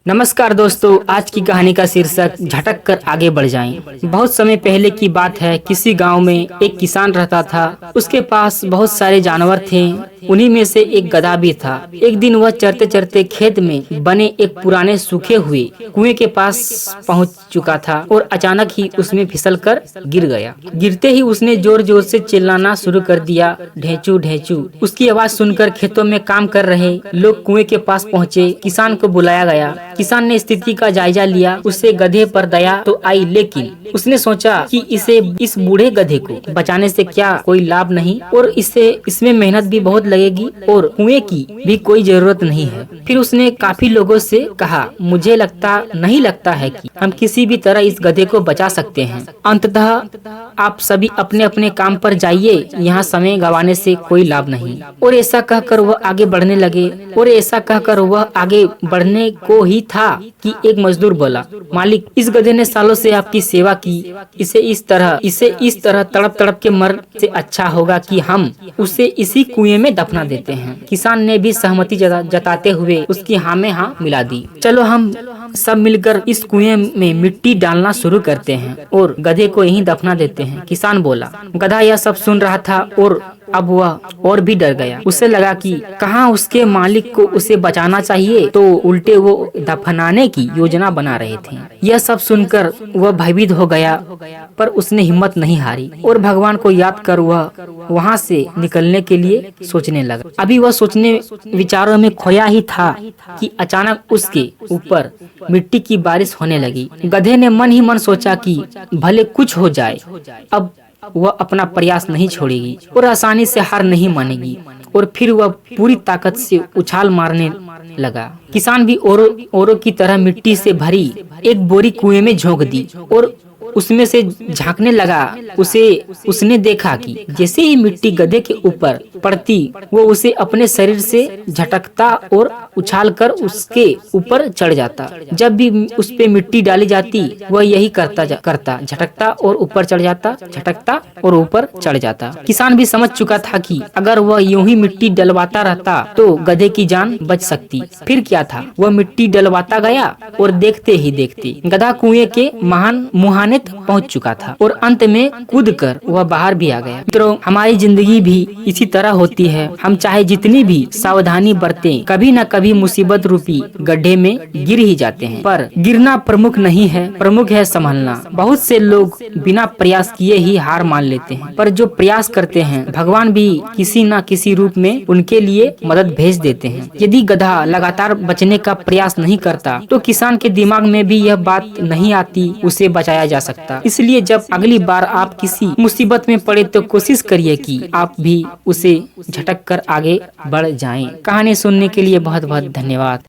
नमस्कार दोस्तों, आज की कहानी का शीर्षक झटक कर आगे बढ़ जाएं। बहुत समय पहले की बात है। किसी गांव में एक किसान रहता था। उसके पास बहुत सारे जानवर थे। उन्हीं में से एक गधा भी था। एक दिन वह चरते चरते खेत में बने एक पुराने सूखे हुए कुएं के पास पहुंच चुका था और अचानक ही उसमें फिसल कर गिर गया। गिरते ही उसने जोर जोर से चिल्लाना शुरू कर दिया, ढेंचू ढेंचू। उसकी आवाज सुनकर खेतों में काम कर रहे लोग कुएं के पास पहुंचे। किसान को बुलाया गया। किसान ने स्थिति का जायजा लिया। उसे गधे पर दया तो आई, लेकिन उसने सोचा कि इस बूढ़े गधे को बचाने से क्या कोई लाभ नहीं और इसमें मेहनत भी बहुत लगेगी और कुएं की भी कोई जरूरत नहीं है। फिर उसने काफी लोगों से कहा, मुझे नहीं लगता है कि हम किसी भी तरह इस गधे को बचा सकते हैं। अंततः आप सभी अपने अपने काम पर जाइए, यहाँ समय गंवाने से कोई लाभ नहीं। और ऐसा कहकर वह आगे बढ़ने लगे। और ऐसा कहकर वह आगे बढ़ने को ही था कि एक मजदूर बोला, मालिक, इस गधे ने सालों से आपकी सेवा की। इसे इस तरह तड़प तड़प के मर से अच्छा होगा कि हम उसे इसी कुएं में दफना देते हैं। किसान ने भी सहमति जताते हुए उसकी हाँ में हाँ मिला दी। चलो हम सब मिलकर इस कुएं में मिट्टी डालना शुरू करते हैं और गधे को यहीं दफना देते हैं, किसान बोला। गधा यह सब सुन रहा था और अब वह और भी डर गया। उसे लगा कि कहाँ उसके मालिक को उसे बचाना चाहिए, तो उल्टे वो दफनाने की योजना बना रहे थे। यह सब सुनकर वह भयभीत हो गया, पर उसने हिम्मत नहीं हारी और भगवान को याद कर वह वहाँ से निकलने के लिए सोचने लगा। अभी वह सोचने विचारों में खोया ही था कि अचानक उसके ऊपर मिट्टी की बारिश होने लगी। गधे ने मन ही मन सोचा कि भले कुछ हो जाए, अब वह अपना प्रयास नहीं छोड़ेगी और आसानी से हार नहीं मानेगी। और फिर वह पूरी ताकत से उछाल मारने लगा। किसान भी औरों की तरह मिट्टी से भरी एक बोरी कुएं में झोंक दी और उसमें से झांकने लगा। उसने देखा कि जैसे ही मिट्टी गधे के ऊपर पड़ती, वो उसे अपने शरीर से झटकता और उछालकर उसके ऊपर चढ़ जाता। जब भी उस पे मिट्टी डाली जाती, वह यही करता, झटकता और ऊपर चढ़ जाता, झटकता और ऊपर चढ़ जाता। किसान भी समझ चुका था कि अगर वह यूं ही मिट्टी डलवाता रहता तो गधे की जान बच सकती। फिर क्या था, वह मिट्टी डलवाता गया और देखते ही देखते गधा कुएं के मुहाने पहुंच चुका था और अंत में कूदकर वह बाहर भी आ गया। मित्रों, हमारी जिंदगी भी इसी तरह होती है। हम चाहे जितनी भी सावधानी बरतें, कभी न कभी मुसीबत रूपी गड्ढे में गिर ही जाते हैं। पर गिरना प्रमुख नहीं है, प्रमुख है संभलना। बहुत से लोग बिना प्रयास किए ही हार मान लेते हैं, पर जो प्रयास करते हैं, भगवान भी किसी न किसी रूप में उनके लिए मदद भेज देते हैं। यदि गधा लगातार बचने का प्रयास नहीं करता, तो किसान के दिमाग में भी यह बात नहीं आती उसे बचाया जा सकता। इसलिए जब अगली बार आप किसी मुसीबत में पड़े तो कोशिश करिए कि आप भी उसे झटक कर आगे बढ़ जाएं। कहानी सुनने के लिए बहुत बहुत धन्यवाद।